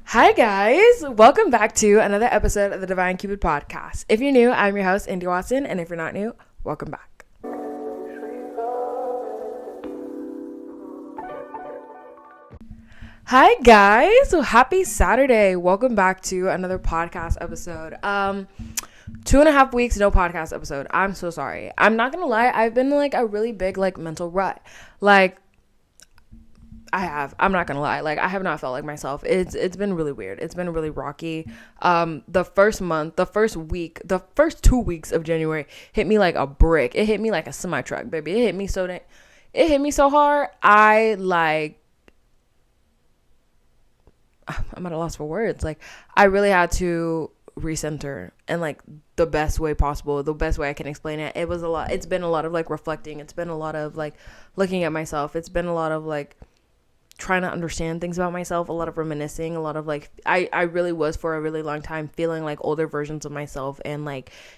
Hi guys, welcome back to another episode of the Divine Cupid podcast. If you're new, I'm your host, Indy Watson, and if you're not new, welcome back. Hi guys, so happy Saturday. Welcome back to another podcast episode. 2.5 weeks, no podcast episode. I'm so sorry. I'm not gonna lie, I've been like a really big mental rut. I'm not gonna lie, I have not felt like myself. It's been really weird. It's been really rocky. The first month, the first week, the first 2 weeks of January hit me like a brick. It hit me like a semi truck, baby. It hit me so hard. I'm at a loss for words. I really had to recenter and the best way possible, the best way I can explain it. It's been a lot of reflecting. It's been a lot of looking at myself. It's been a lot of trying to understand things about myself, a lot of reminiscing, a lot of I really was for a really long time feeling like older versions of myself and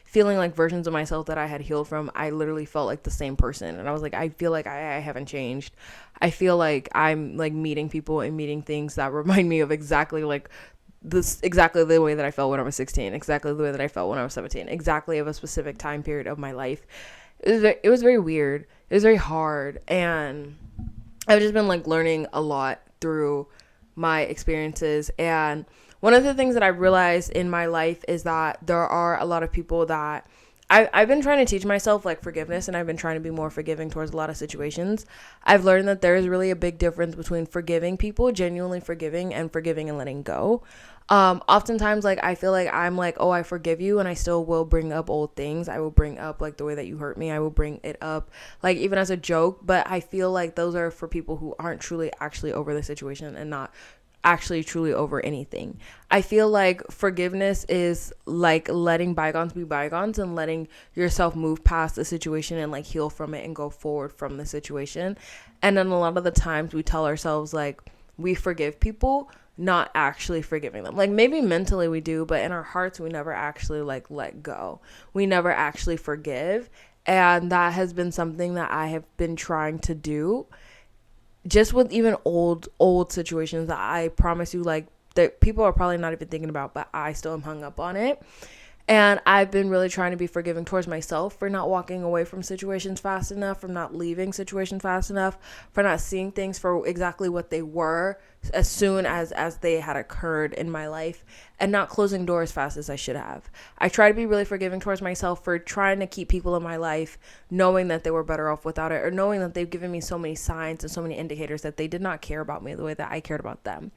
feeling like versions of myself that I had healed from. I literally felt like the same person, and I was like, I feel like I haven't changed. I feel like I'm meeting people and meeting things that remind me of exactly the way that I felt when I was 16, exactly the way that I felt when I was 17, exactly of a specific time period of my life. It was very weird. It was very hard, and I've just been learning a lot through my experiences. And one of the things that I realized in my life is that there are a lot of people that I've been trying to teach myself forgiveness, and I've been trying to be more forgiving towards a lot of situations. I've learned that there is really a big difference between forgiving people, genuinely forgiving, and forgiving and letting go. Oftentimes I feel like I'm oh, I forgive you, and I still will bring up old things. I will bring up the way that you hurt me. I will bring it up even as a joke, but I feel like those are for people who aren't truly actually over the situation and not actually truly over anything. I feel like forgiveness is letting bygones be bygones and letting yourself move past the situation and heal from it and go forward from the situation. And then a lot of the times we tell ourselves we forgive people, not actually forgiving them. Maybe mentally we do, but in our hearts we never actually let go. We never actually forgive. And that has been something that I have been trying to do, just with even old situations that I promise you that people are probably not even thinking about, but I still am hung up on it. And I've been really trying to be forgiving towards myself for not walking away from situations fast enough, for not leaving situations fast enough, for not seeing things for exactly what they were as soon as they had occurred in my life, and not closing doors as fast as I should have. I try to be really forgiving towards myself for trying to keep people in my life knowing that they were better off without it, or knowing that they've given me so many signs and so many indicators that they did not care about me the way that I cared about them.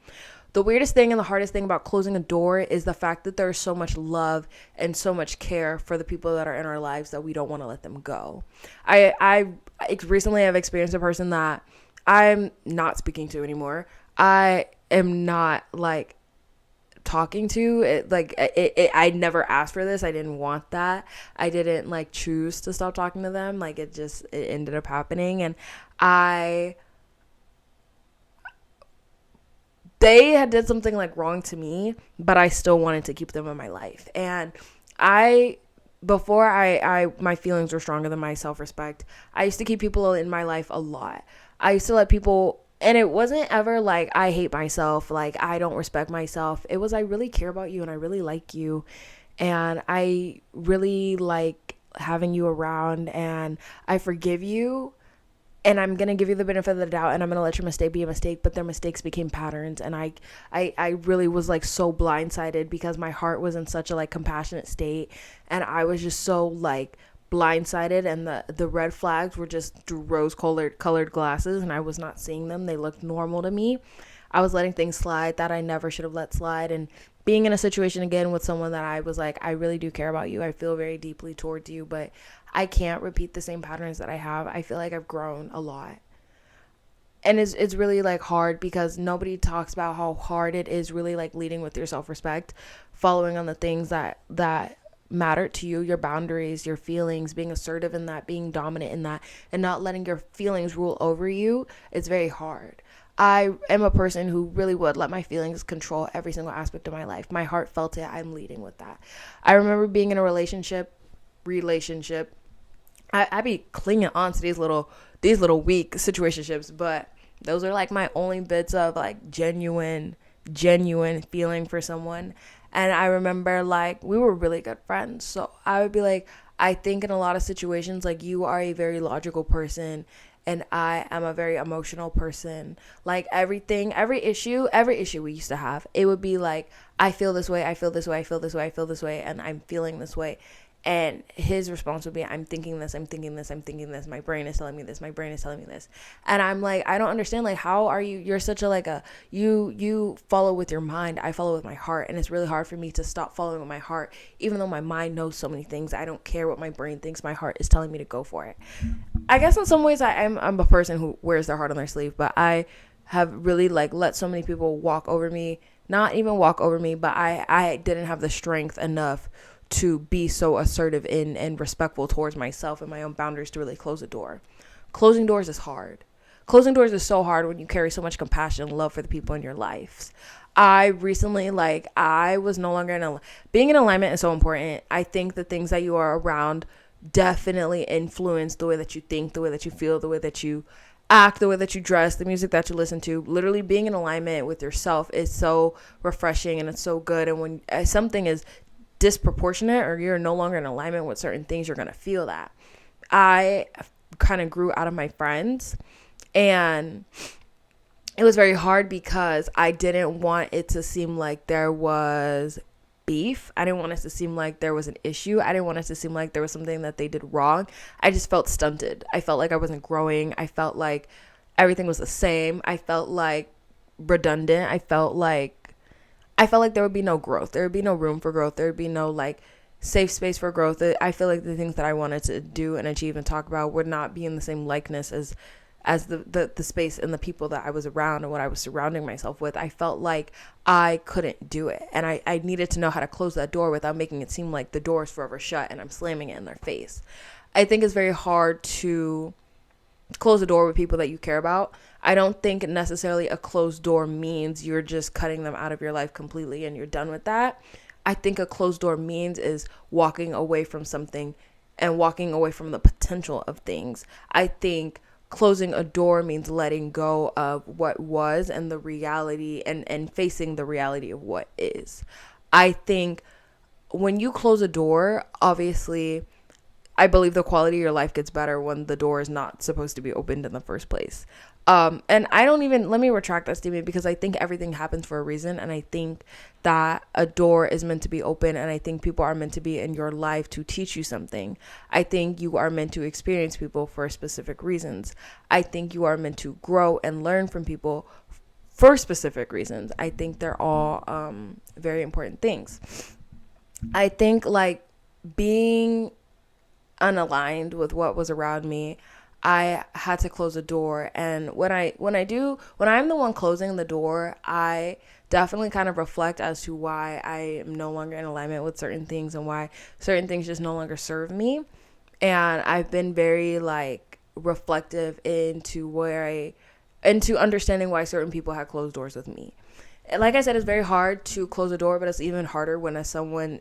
The weirdest thing and the hardest thing about closing a door is the fact that there's so much love and so much care for the people that are in our lives that we don't want to let them go. I recently have experienced a person that I'm not speaking to anymore. I am not talking to it. I never asked for this. I didn't want that. I didn't choose to stop talking to them. It ended up happening, and they had did something wrong to me, but I still wanted to keep them in my life. And before my feelings were stronger than my self-respect, I used to keep people in my life a lot. I used to let people, and it wasn't ever I hate myself, I don't respect myself. It was, I really care about you and I really like you, and I really like having you around, and I forgive you, and I'm going to give you the benefit of the doubt, and I'm going to let your mistake be a mistake, but their mistakes became patterns. And I really was so blindsided because my heart was in such a compassionate state, and I was just so blindsided, and the red flags were just rose colored glasses, and I was not seeing them. They looked normal to me. I was letting things slide that I never should have let slide, and being in a situation again with someone that I was I really do care about you. I feel very deeply towards you, but I can't repeat the same patterns that I have. I feel like I've grown a lot. And it's really hard because nobody talks about how hard it is really leading with your self-respect, following on the things that matter to you, your boundaries, your feelings, being assertive in that, being dominant in that, and not letting your feelings rule over you. It's very hard. I am a person who really would let my feelings control every single aspect of my life. My heart felt it. I'm leading with that. I remember being in a relationship. I be clinging on to these little weak situationships, but those are my only bits of genuine genuine feeling for someone. And I remember like we were really good friends. So I would be like, I think in a lot of situations, like you are a very logical person and I am a very emotional person. Like every issue we used to have, it would be like, I feel this way, I feel this way, I feel this way, I feel this way, and I'm feeling this way. And his response would be, I'm thinking this, I'm thinking this, I'm thinking this. My brain is telling me this. My brain is telling me this. And I'm like, I don't understand. Like, how are you? You're such a, like a, you follow with your mind. I follow with my heart. And it's really hard for me to stop following with my heart. Even though my mind knows so many things, I don't care what my brain thinks. My heart is telling me to go for it. I guess in some ways I'm a person who wears their heart on their sleeve. But I have really like let so many people walk over me. Not even walk over me, but I didn't have the strength enough to be so assertive and respectful towards myself and my own boundaries to really close a door. Closing doors is hard. Closing doors is so hard when you carry so much compassion and love for the people in your lives. I recently, like, I was no longer being in alignment is so important. I think the things that you are around definitely influence the way that you think, the way that you feel, the way that you act, the way that you dress, the music that you listen to. Literally being in alignment with yourself is so refreshing and it's so good. And when something is disproportionate or you're no longer in alignment with certain things, you're going to feel that. I kind of grew out of my friends and it was very hard because I didn't want it to seem like there was beef. I didn't want it to seem like there was an issue. I didn't want it to seem like there was something that they did wrong. I just felt stunted. I felt like I wasn't growing. I felt like everything was the same. I felt like redundant. I felt like there would be no growth. There would be no room for growth. There would be no like safe space for growth. I feel like the things that I wanted to do and achieve and talk about would not be in the same likeness as the space and the people that I was around and what I was surrounding myself with. I felt like I couldn't do it. And I needed to know how to close that door without making it seem like the door is forever shut and I'm slamming it in their face. I think it's very hard to close the door with people that you care about. I don't think necessarily a closed door means you're just cutting them out of your life completely and you're done with that. I think a closed door means is walking away from something and walking away from the potential of things. I think closing a door means letting go of what was and the reality and facing the reality of what is. I think when you close a door, obviously, I believe the quality of your life gets better when the door is not supposed to be opened in the first place. And let me retract that statement because I think everything happens for a reason. And I think that a door is meant to be open. And I think people are meant to be in your life to teach you something. I think you are meant to experience people for specific reasons. I think you are meant to grow and learn from people for specific reasons. I think they're all very important things. I think like being unaligned with what was around me, I had to close a door. And when I'm the one closing the door, I definitely kind of reflect as to why I am no longer in alignment with certain things and why certain things just no longer serve me. And I've been very like reflective into understanding why certain people had closed doors with me. Like I said, it's very hard to close a door, but it's even harder when it's someone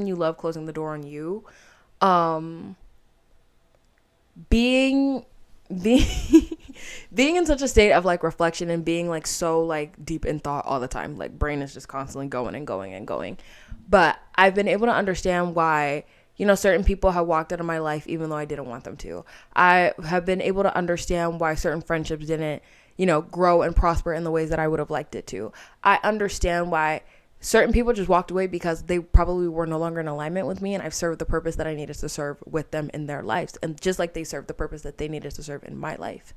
you love closing the door on you. Being in such a state of like reflection and being like so like deep in thought all the time, like brain is just constantly going and going and going. But I've been able to understand why, certain people have walked out of my life even though I didn't want them to. I have been able to understand why certain friendships didn't, grow and prosper in the ways that I would have liked it to. I understand why certain people just walked away because they probably were no longer in alignment with me, and I've served the purpose that I needed to serve with them in their lives, and just like they served the purpose that they needed to serve in my life.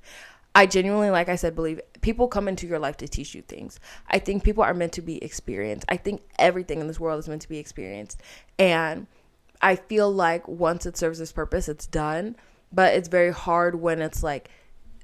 I genuinely, like I said, believe people come into your life to teach you things. I think people are meant to be experienced. I think everything in this world is meant to be experienced, and I feel like once it serves its purpose, it's done. But it's very hard when it's like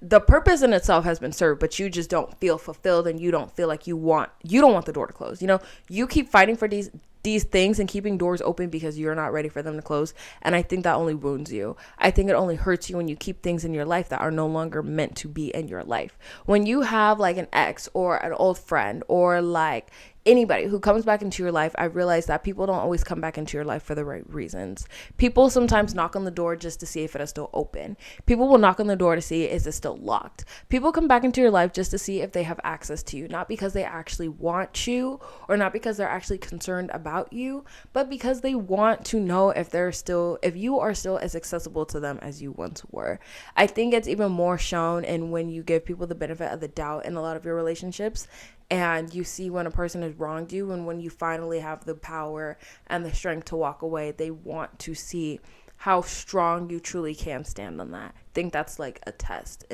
the purpose in itself has been served, but you just don't feel fulfilled and you don't feel like you don't want the door to close. You keep fighting for these things and keeping doors open because you're not ready for them to close. And I think that only wounds you. I think it only hurts you when you keep things in your life that are no longer meant to be in your life. When you have like an ex or an old friend or like anybody who comes back into your life, I realize that people don't always come back into your life for the right reasons. People sometimes knock on the door just to see if it is still open. People will knock on the door to see, is it still locked? People come back into your life just to see if they have access to you, not because they actually want you or not because they're actually concerned about you, but because they want to know if you are still as accessible to them as you once were. I think it's even more shown in when you give people the benefit of the doubt in a lot of your relationships, and you see when a person has wronged you, and when you finally have the power and the strength to walk away, they want to see how strong you truly can stand on that. I think that's like a test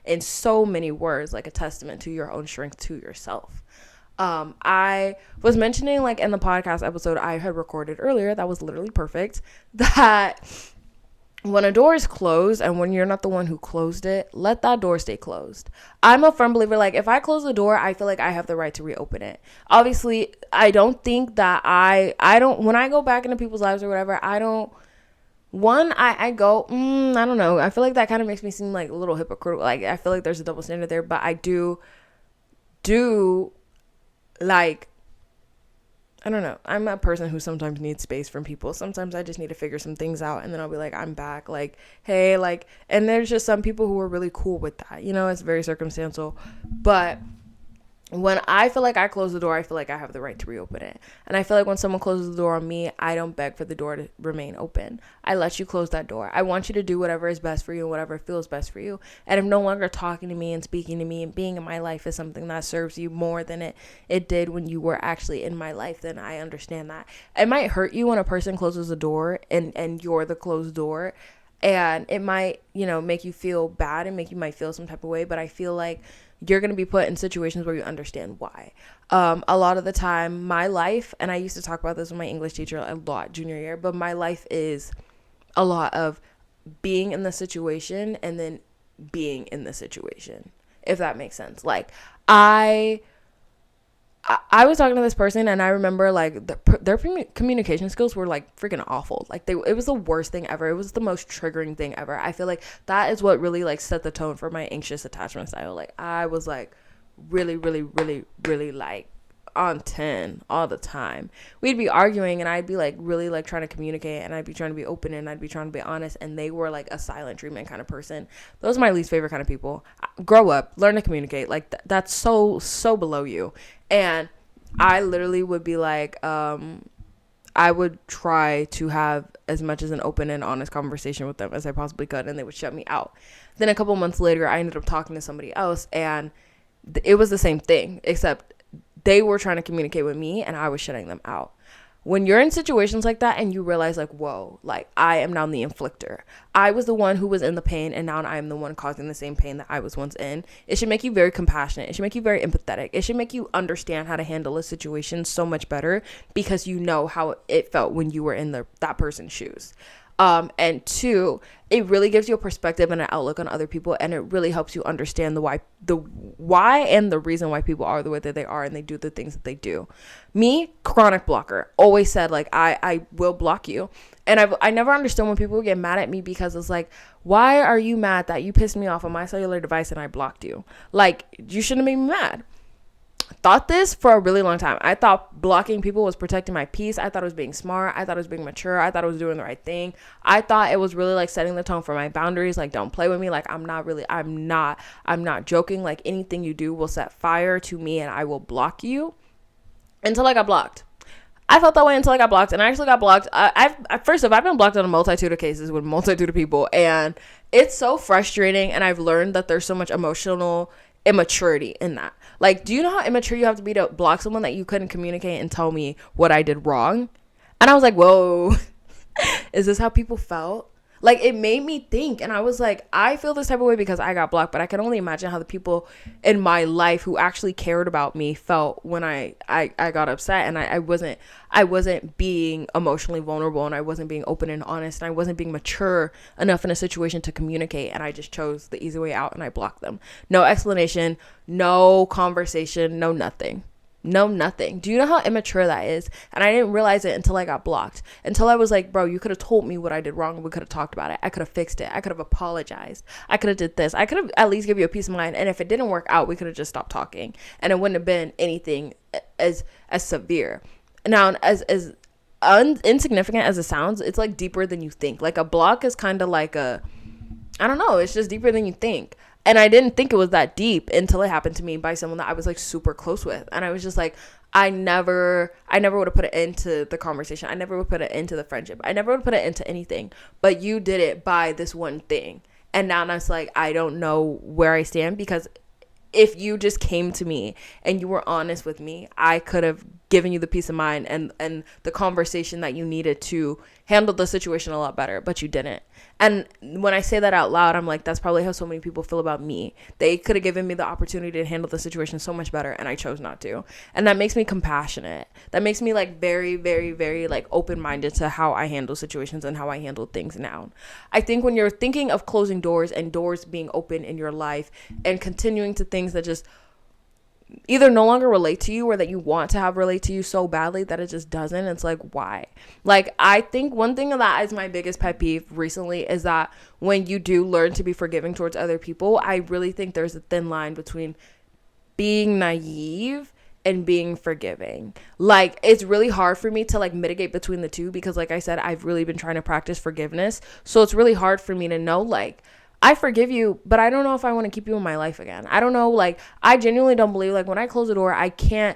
in so many words, like a testament to your own strength to yourself. I was mentioning, like, in the podcast episode I had recorded earlier, that was literally perfect, that when a door is closed and when you're not the one who closed it, let that door stay closed. I'm a firm believer, like, if I close the door, I feel like I have the right to reopen it. Obviously, I don't think that I don't, when I go back into people's lives or whatever, I don't, I go, I don't know. I feel like that kind of makes me seem like a little hypocritical. Like, I feel like there's a double standard there, but I do, like, I don't know. I'm a person who sometimes needs space from people. Sometimes I just need to figure some things out, and then I'll be like, I'm back. Like, hey, like, and there's just some people who are really cool with that. You know, it's very circumstantial. But when I feel like I close the door, I feel like I have the right to reopen it. And I feel like when someone closes the door on me, I don't beg for the door to remain open. I let you close that door. I want you to do whatever is best for you and whatever feels best for you. And if no longer talking to me and speaking to me and being in my life is something that serves you more than it did when you were actually in my life, then I understand that. It might hurt you when a person closes the door and you're the closed door. And it might, make you feel bad and might feel some type of way. But I feel like you're going to be put in situations where you understand why. A lot of the time, my life, and I used to talk about this with my English teacher a lot junior year, but my life is a lot of being in the situation and then being in the situation, if that makes sense. Like, I was talking to this person, and I remember, like, their communication skills were, like, freaking awful. Like, it was the worst thing ever. It was the most triggering thing ever. I feel like that is what really, like, set the tone for my anxious attachment style. Like, I was, like, really, really, really, really, like, on 10 all the time. We'd be arguing, and I'd be, like, really, like, trying to communicate, and I'd be trying to be open, and I'd be trying to be honest, and they were, like, a silent treatment kind of person. Those are my least favorite kind of people. Grow up, learn to communicate. Like, that's so below you. And I literally would be like, I would try to have as much as an open and honest conversation with them as I possibly could, and they would shut me out. Then a couple months later, I ended up talking to somebody else, and it was the same thing, except they were trying to communicate with me, and I was shutting them out. When you're in situations like that and you realize, like, whoa, like, I am now the inflictor. I was the one who was in the pain, and now I am the one causing the same pain that I was once in. It should make you very compassionate. It should make you very empathetic. It should make you understand how to handle a situation so much better because you know how it felt when you were in that person's shoes. And two, it really gives you a perspective and an outlook on other people, and it really helps you understand the why and the reason why people are the way that they are and they do the things that they do. Me, chronic blocker, always said, like, I will block you. And I never understood when people would get mad at me because it's like, why are you mad that you pissed me off on my cellular device and I blocked you? Like, you shouldn't have made me mad. Thought this for a really long time. I thought blocking people was protecting my peace. I thought it was being smart. I thought it was being mature. I thought it was doing the right thing. I thought it was really, like, setting the tone for my boundaries. Like, don't play with me. Like, I'm not joking. Like, anything you do will set fire to me and I will block you. Until I got blocked. I felt that way until I got blocked, and I actually got blocked. First off, I've been blocked on a multitude of cases with multitude of people, and it's so frustrating, and I've learned that there's so much emotional immaturity in that. Like, do you know how immature you have to be to block someone that you couldn't communicate and tell me what I did wrong? And I was like, whoa, is this how people felt? Like, it made me think, and I was like, I feel this type of way because I got blocked, but I can only imagine how the people in my life who actually cared about me felt when I got upset, and I wasn't being emotionally vulnerable, and I wasn't being open and honest, and I wasn't being mature enough in a situation to communicate, and I just chose the easy way out, and I blocked them. No explanation, no conversation, no nothing. No, nothing. Do you know how immature that is? And I didn't realize it until I got blocked. Until I was like, bro, you could have told me what I did wrong. We could have talked about it. I could have fixed it. I could have apologized. I could have did this. I could have at least give you a peace of mind. And if it didn't work out, we could have just stopped talking. And it wouldn't have been anything as severe. Now, as insignificant as it sounds, it's like deeper than you think. Like a block is kind of like a, I don't know, it's just deeper than you think. And I didn't think it was that deep until it happened to me by someone that I was like super close with. And I was just like, I never would have put it into the conversation. I never would put it into the friendship. I never would put it into anything. But you did it by this one thing. And now it's like, I don't know where I stand, because if you just came to me and you were honest with me, I could have given you the peace of mind and the conversation that you needed to handle the situation a lot better, but you didn't. And when I say that out loud, I'm like, that's probably how so many people feel about me. They could have given me the opportunity to handle the situation so much better, and I chose not to. And that makes me compassionate. That makes me like very, very, very like open-minded to how I handle situations and how I handle things now. I think when you're thinking of closing doors and doors being open in your life and continuing to things that just either no longer relate to you or that you want to have relate to you so badly that it just doesn't, it's like, why? Like, I think one thing that is my biggest pet peeve recently is that when you do learn to be forgiving towards other people, I really think there's a thin line between being naive and being forgiving. Like, it's really hard for me to like mitigate between the two, because like I said, I've really been trying to practice forgiveness. So it's really hard for me to know, like, I forgive you, but I don't know if I want to keep you in my life again. I don't know. Like, I genuinely don't believe, like, when I close the door, I can't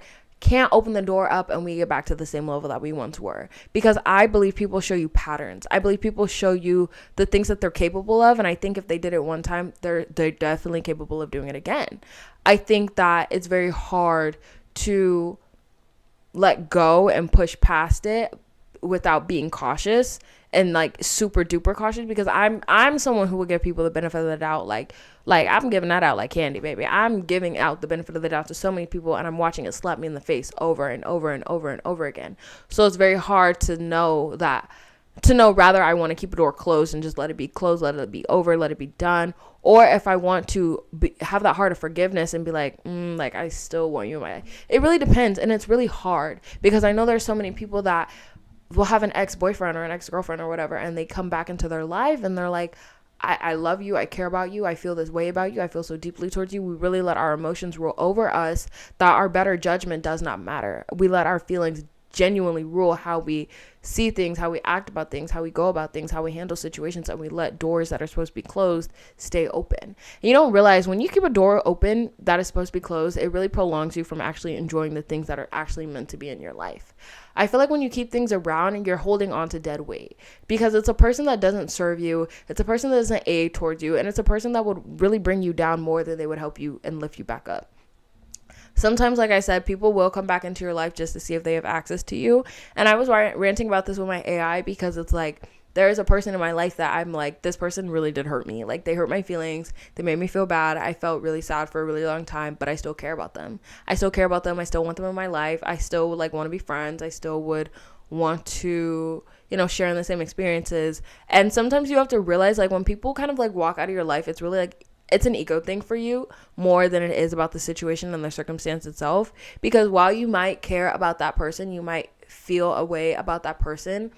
open the door up and we get back to the same level that we once were, because I believe people show you patterns. I believe people show you the things that they're capable of. And I think if they did it one time, they're definitely capable of doing it again. I think that it's very hard to let go and push past it without being cautious and like super duper cautious, because I'm someone who will give people the benefit of the doubt. Like I'm giving that out like candy, baby. I'm giving out the benefit of the doubt to so many people, and I'm watching it slap me in the face over and over and over and over again. So it's very hard to know rather I want to keep a door closed and just let it be closed, let it be over, let it be done, or if I want to have that heart of forgiveness and be like, like I still want you in my life. It really depends, and it's really hard, because I know there's so many people that will have an ex-boyfriend or an ex-girlfriend or whatever, and they come back into their life and they're like, I love you, I care about you, I feel this way about you, I feel so deeply towards you. We really let our emotions rule over us that our better judgment does not matter. We let our feelings genuinely rule how we see things, how we act about things, how we go about things, how we handle situations, and we let doors that are supposed to be closed stay open. And you don't realize when you keep a door open that is supposed to be closed, it really prolongs you from actually enjoying the things that are actually meant to be in your life. I feel like when you keep things around, you're holding on to dead weight, because it's a person that doesn't serve you, it's a person that doesn't aid towards you, and it's a person that would really bring you down more than they would help you and lift you back up. Sometimes, like I said, people will come back into your life just to see if they have access to you. And I was ranting about this with my AI, because it's like, there is a person in my life that I'm like, this person really did hurt me. Like, they hurt my feelings. They made me feel bad. I felt really sad for a really long time, but I still care about them. I still care about them. I still want them in my life. I still would like want to be friends. I still would want to, share in the same experiences. And sometimes you have to realize, like, when people kind of like walk out of your life, it's really like, it's an ego thing for you more than it is about the situation and the circumstance itself. Because while you might care about that person, you might feel a way about that person,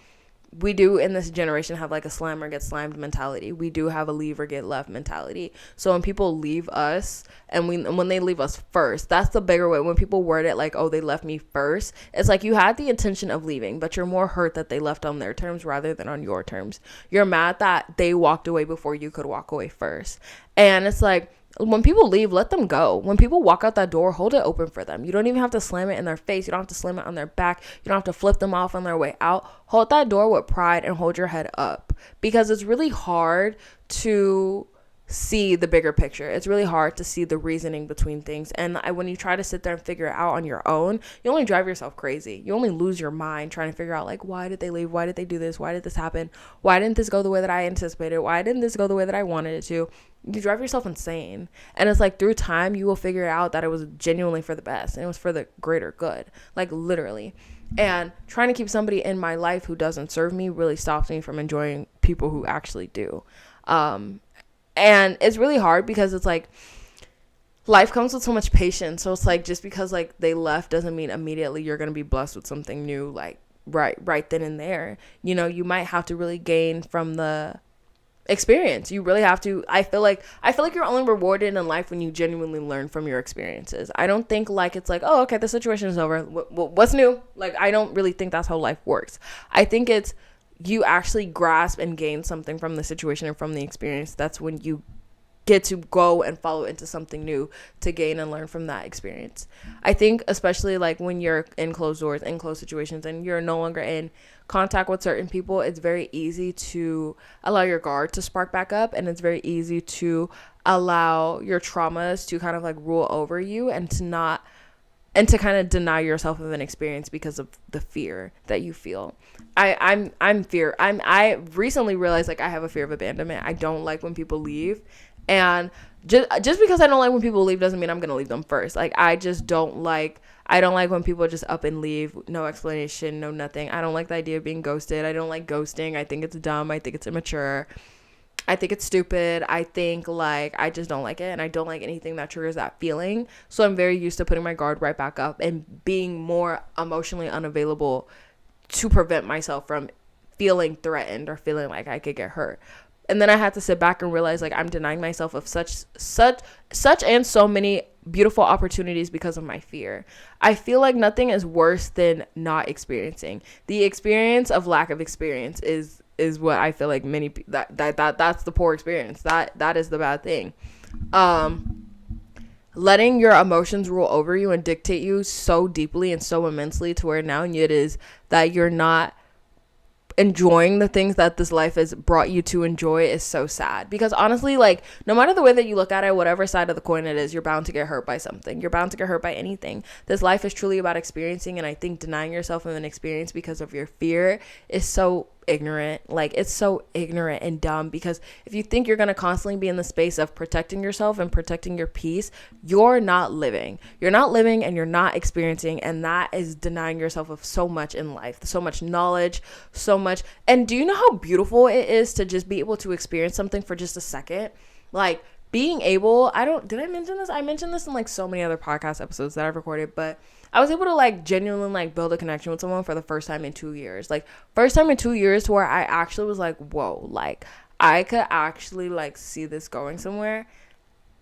we do in this generation have like a slam or get slammed mentality. We do have a leave or get left mentality. So when people leave us, and when they leave us first, that's the bigger way. When people word it like, oh, they left me first, it's like you had the intention of leaving, but you're more hurt that they left on their terms rather than on your terms. You're mad that they walked away before you could walk away first. And it's like, when people leave, let them go. When people walk out that door, hold it open for them. You don't even have to slam it in their face. You don't have to slam it on their back. You don't have to flip them off on their way out. Hold that door with pride and hold your head up, because it's really hard to see the bigger picture. It's really hard to see the reasoning between things. And when you try to sit there and figure it out on your own, you only drive yourself crazy. You only lose your mind trying to figure out, like, why did they leave? Why did they do this? Why did this happen? Why didn't this go the way that I anticipated? Why didn't this go the way that I wanted it to? You drive yourself insane. And it's like, through time, you will figure out that it was genuinely for the best and it was for the greater good, like literally. And trying to keep somebody in my life who doesn't serve me really stops me from enjoying people who actually do. And it's really hard, because it's like, life comes with so much patience. So it's like, just because like they left doesn't mean immediately you're going to be blessed with something new, like right then and there. You might have to really gain from the experience. You really have to. I feel like you're only rewarded in life when you genuinely learn from your experiences. I don't think like it's like, oh, okay, the situation is over, what's new. Like, I don't really think that's how life works. I think it's you actually grasp and gain something from the situation and from the experience. That's when you get to go and follow into something new to gain and learn from that experience. I think especially like when you're in closed doors, in closed situations, and you're no longer in contact with certain people, it's very easy to allow your guard to spark back up, and it's very easy to allow your traumas to kind of like rule over you, and to kind of deny yourself of an experience because of the fear that you feel. I recently realized like I have a fear of abandonment. I don't like when people leave. And just because I don't like when people leave doesn't mean I'm going to leave them first. Like, I don't like when people just up and leave, no explanation, no nothing. I don't like the idea of being ghosted. I don't like ghosting. I think it's dumb. I think it's immature. I think it's stupid. I think like I just don't like it, and I don't like anything that triggers that feeling. So I'm very used to putting my guard right back up and being more emotionally unavailable to prevent myself from feeling threatened or feeling like I could get hurt. And then I had to sit back and realize like I'm denying myself of such and so many beautiful opportunities because of my fear. I feel like nothing is worse than not experiencing. The experience of lack of experience is what I feel like that's the poor experience. That is the bad thing. Letting your emotions rule over you and dictate you so deeply and so immensely to where now it is that you're not enjoying the things that this life has brought you to enjoy is so sad. Because honestly, like, no matter the way that you look at it, whatever side of the coin it is, you're bound to get hurt by something. You're bound to get hurt by anything. This life is truly about experiencing, and I think denying yourself of an experience because of your fear is so ignorant. Like, it's so ignorant and dumb, because if you think you're going to constantly be in the space of protecting yourself and protecting your peace, you're not living and you're not experiencing, and that is denying yourself of so much in life, so much knowledge, so much. And do you know how beautiful it is to just be able to experience something for just a second? Like, being able, did I mention this? I mentioned this in like so many other podcast episodes that I've recorded, but I was able to like genuinely like build a connection with someone for the first time in 2 years. Like, first time in 2 years to where I actually was like, whoa, like I could actually like see this going somewhere.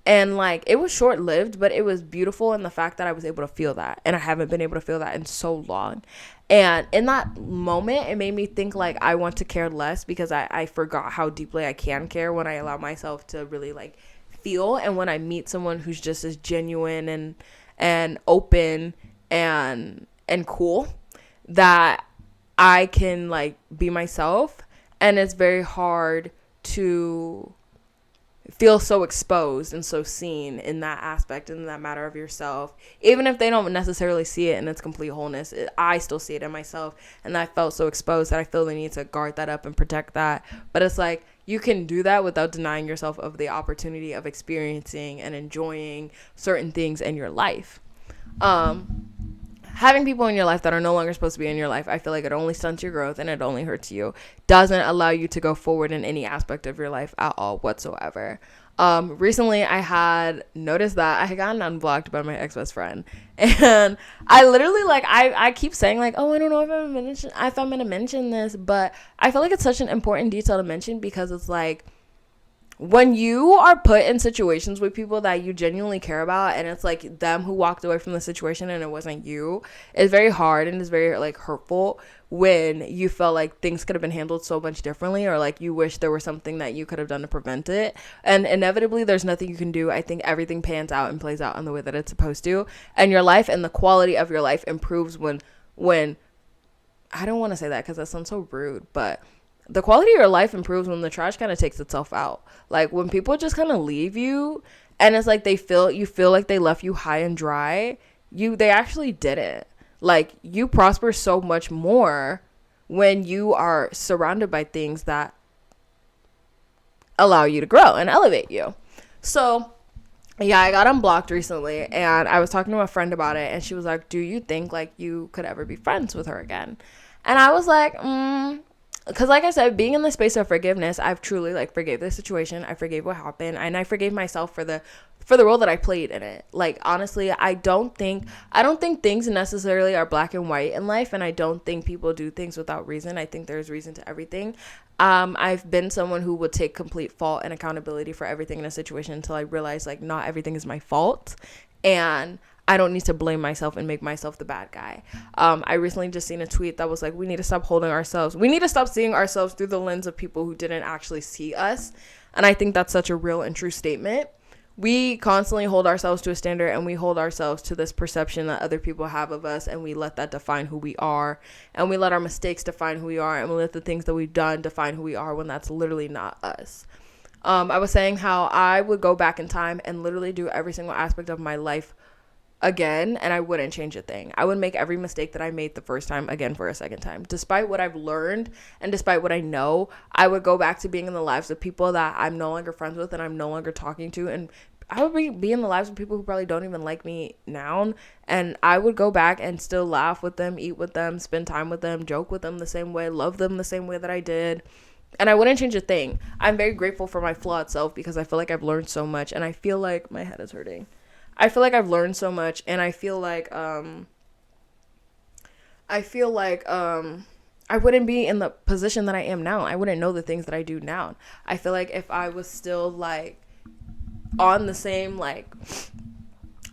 And like, it was short lived, but it was beautiful in the fact that I was able to feel that. And I haven't been able to feel that in so long. And in that moment, it made me think like I want to care less, because I forgot how deeply I can care when I allow myself to really like feel. And when I meet someone who's just as genuine and open and cool, that I can like be myself. And it's very hard to feel so exposed and so seen in that aspect, in that matter of yourself, even if they don't necessarily see it in its complete wholeness. I still see it in myself, and I felt so exposed that I feel the need to guard that up and protect that. But it's like, you can do that without denying yourself of the opportunity of experiencing and enjoying certain things in your life. Having people in your life that are no longer supposed to be in your life, I feel like it only stunts your growth and it only hurts you. Doesn't allow you to go forward in any aspect of your life at all whatsoever. Recently I had noticed that I had gotten unblocked by my ex-best friend, and I literally like, I keep saying like, oh, I don't know if I'm gonna mention this, but I feel like it's such an important detail to mention, because it's like, when you are put in situations with people that you genuinely care about, and it's like them who walked away from the situation and it wasn't you, it's very hard and it's very like hurtful when you felt like things could have been handled so much differently, or like you wish there was something that you could have done to prevent it. And inevitably there's nothing you can do. I think everything pans out and plays out in the way that it's supposed to, and your life and the quality of your life improves when I don't want to say that because that sounds so rude, but the quality of your life improves when the trash kind of takes itself out. Like, when people just kind of leave you, and it's like you feel like they left you high and dry, they actually didn't. Like, you prosper so much more when you are surrounded by things that allow you to grow and elevate you. So yeah, I got unblocked recently, and I was talking to a friend about it, and she was like, do you think like you could ever be friends with her again? And I was like, because like I said, being in the space of forgiveness, I've truly like forgave the situation, I forgave what happened, and I forgave myself for the role that I played in it. Like, honestly, I don't think things necessarily are black and white in life, and I don't think people do things without reason. I think there's reason to everything. I've been someone who would take complete fault and accountability for everything in a situation until I realized like not everything is my fault, and I don't need to blame myself and make myself the bad guy. I recently just seen a tweet that was like, we need to stop seeing ourselves through the lens of people who didn't actually see us. And I think that's such a real and true statement. We constantly hold ourselves to a standard, and we hold ourselves to this perception that other people have of us, and we let that define who we are, and we let our mistakes define who we are, and we let the things that we've done define who we are, when that's literally not us. I was saying how I would go back in time and literally do every single aspect of my life again, and I wouldn't change a thing. I would make every mistake that I made the first time again for a second time. Despite what I've learned and despite what I know, I would go back to being in the lives of people that I'm no longer friends with and I'm no longer talking to, and I would be in the lives of people who probably don't even like me now, and I would go back and still laugh with them, eat with them, spend time with them, joke with them the same way, love them the same way that I did. And I wouldn't change a thing. I'm very grateful for my flawed self because I feel like I've learned so much, and I feel like my head is hurting. I feel like I've learned so much, and I feel like I wouldn't be in the position that I am now. I wouldn't know the things that I do now. I feel like if I was still like on the same like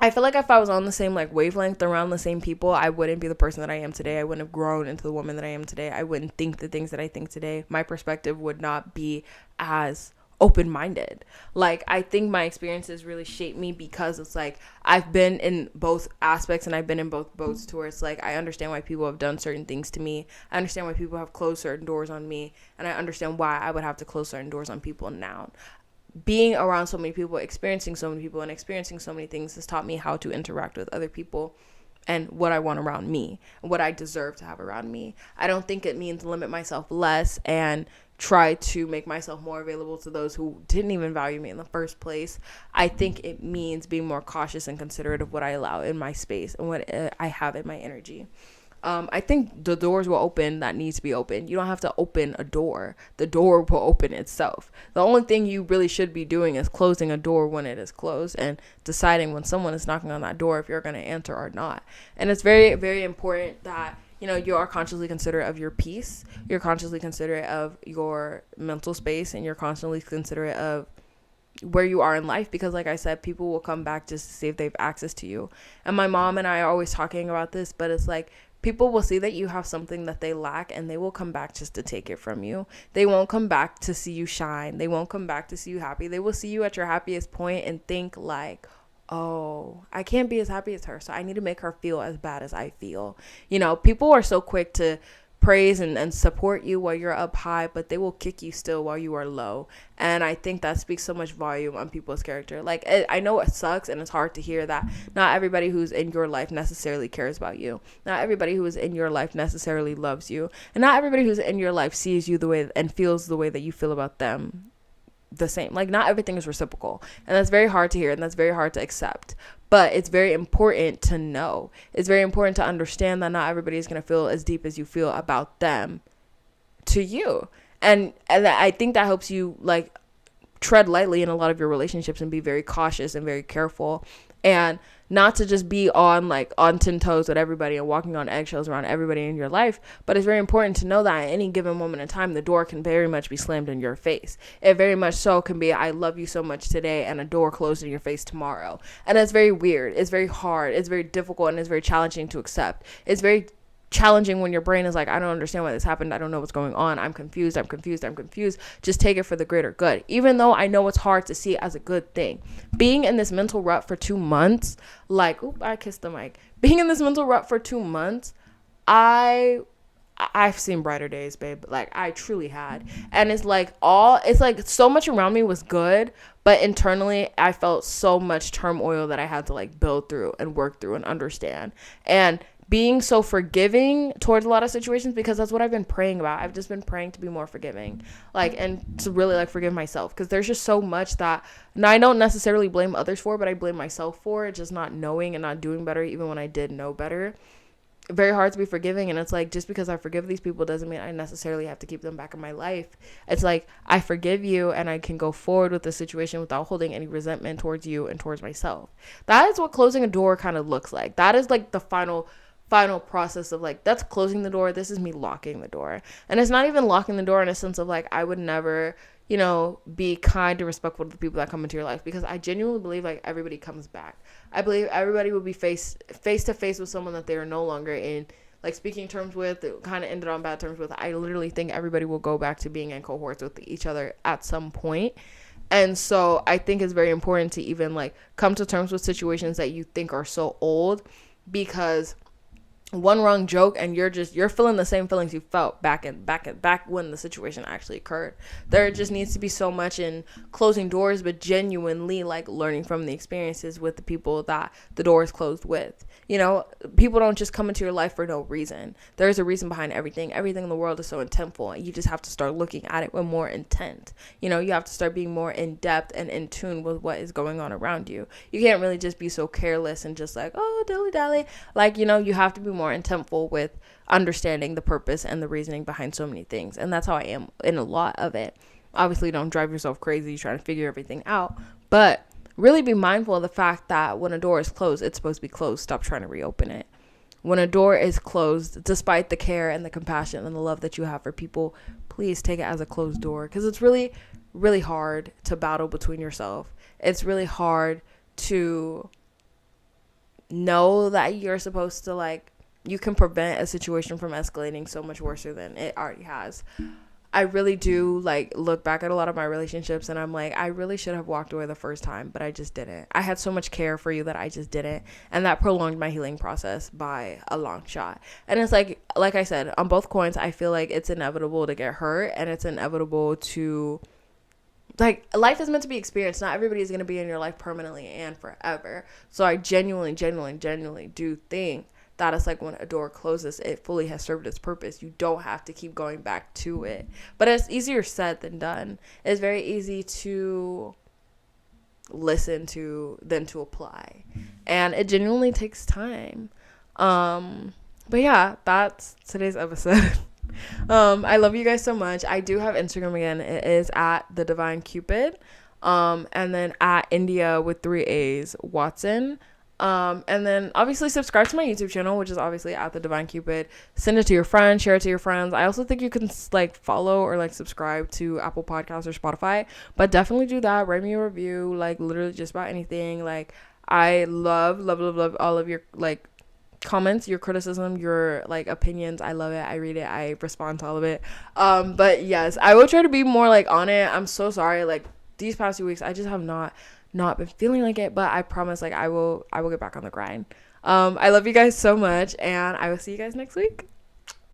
I feel like if I was on the same like wavelength around the same people, I wouldn't be the person that I am today. I wouldn't have grown into the woman that I am today. I wouldn't think the things that I think today. My perspective would not be as open-minded. Like, I think my experiences really shaped me because it's like I've been in both aspects and I've been in both boats, to where it's like I understand why people have done certain things to me. I understand why people have closed certain doors on me, and I understand why I would have to close certain doors on people now. Being around so many people, experiencing so many people, and experiencing so many things has taught me how to interact with other people and what I want around me, what I deserve to have around me. I don't think it means limit myself less and try to make myself more available to those who didn't even value me in the first place. I think it means being more cautious and considerate of what I allow in my space and what I have in my energy. I think the doors will open that needs to be open. You don't have to open a door. The door will open itself. The only thing you really should be doing is closing a door when it is closed, and deciding when someone is knocking on that door if you're going to answer or not. And it's very, very important that, you know, you are consciously considerate of your peace. You're consciously considerate of your mental space, and you're constantly considerate of where you are in life, because like I said, people will come back just to see if they have access to you. And my mom and I are always talking about this, but it's like people will see that you have something that they lack, and they will come back just to take it from you. They won't come back to see you shine. They won't come back to see you happy. They will see you at your happiest point and think like, oh, I can't be as happy as her, so I need to make her feel as bad as I feel. You know, people are so quick to praise and support you while you're up high, but they will kick you still while you are low. And I think that speaks so much volume on people's character. Like, I know it sucks and it's hard to hear that not everybody who's in your life necessarily cares about you. Not everybody who is in your life necessarily loves you. And not everybody who's in your life sees you the way and feels the way that you feel about them the same. Like, not everything is reciprocal, and that's very hard to hear, and that's very hard to accept, but it's very important to know. It's very important to understand that not everybody is going to feel as deep as you feel about them to you, and I think that helps you like tread lightly in a lot of your relationships and be very cautious and very careful, and not to just be on 10 toes with everybody and walking on eggshells around everybody in your life. But it's very important to know that at any given moment in time, the door can very much be slammed in your face. It very much so can be, I love you so much today, and a door closed in your face tomorrow. And that's very weird. It's very hard. It's very difficult, and it's very challenging to accept. It's very challenging when your brain is like, I don't understand why this happened. I don't know what's going on. I'm confused. Just take it for the greater good. Even though I know it's hard to see it as a good thing. Being in this mental rut for 2 months, I kissed the mic. Being in this mental rut for 2 months, I've seen brighter days, babe. Like, I truly had. And it's like so much around me was good, but internally I felt so much turmoil that I had to like build through and work through and understand. And being so forgiving towards a lot of situations, because that's what I've been praying about. I've just been praying to be more forgiving, and to really forgive myself, because there's just so much that, and I don't necessarily blame others for, but I blame myself for it, just not knowing and not doing better even when I did know better. very hard to be forgiving. And it's like, just because I forgive these people doesn't mean I necessarily have to keep them back in my life. It's like, I forgive you and I can go forward with the situation without holding any resentment towards you and towards myself. That is what closing a door kind of looks like. That is like the final process of like, that's closing the door. This is me locking the door. And it's not even locking the door in a sense of like, I would never, you know, be kind and respectful to the people that come into your life, because I genuinely believe like everybody comes back. I believe everybody will be face to face with someone that they are no longer in like speaking terms with, kind of ended on bad terms with. I literally think everybody will go back to being in cohorts with each other at some point. And so I think it's very important to even like come to terms with situations that you think are so old, because one wrong joke and you're feeling the same feelings you felt back when the situation actually occurred. There just needs to be so much in closing doors, but genuinely like learning from the experiences with the people that the door is closed with. You know, people don't just come into your life for no reason. There's a reason behind everything. Everything in the world is so intentful, and you just have to start looking at it with more intent. You know, you have to start being more in depth and in tune with what is going on around you. You can't really just be so careless and just like, oh, dilly dally. Like, you know, you have to be more intentful with understanding the purpose and the reasoning behind so many things. And that's how I am in a lot of it. Obviously, don't drive yourself crazy trying to figure everything out, but really be mindful of the fact that when a door is closed, it's supposed to be closed. Stop trying to reopen it. When a door is closed, despite the care and the compassion and the love that you have for people, please take it as a closed door, because it's really, really hard to battle between yourself. It's really hard to know that you're supposed to like, you can prevent a situation from escalating so much worse than it already has. I really do like look back at a lot of my relationships and I'm like, I really should have walked away the first time, but I just didn't. I had so much care for you that I just didn't. And that prolonged my healing process by a long shot. And it's like I said, on both coins, I feel like it's inevitable to get hurt, and it's inevitable to, like, life is meant to be experienced. Not everybody is going to be in your life permanently and forever. So I genuinely do think that it's like when a door closes, it fully has served its purpose. You don't have to keep going back to it. But it's easier said than done. It's very easy to listen to than to apply. And it genuinely takes time. But yeah, that's today's episode. I love you guys so much. I do have Instagram again. It is at the Divine Cupid. And then at India with 3 A's Watson. And then obviously subscribe to my YouTube channel, which is obviously at the Divine Cupid. Send it to your friends, share it to your friends. I also think you can like follow or like subscribe to Apple Podcasts or Spotify, but definitely do that. Write me a review, like literally just about anything. Like I love all of your like comments, your criticism, your like opinions. I love it. I read it. I respond to all of it. But yes, I will try to be more like on it. I'm so sorry. Like these past 2 weeks, I just have not been feeling like it, but I promise like I will get back on the grind. I love you guys so much, and I will see you guys next week.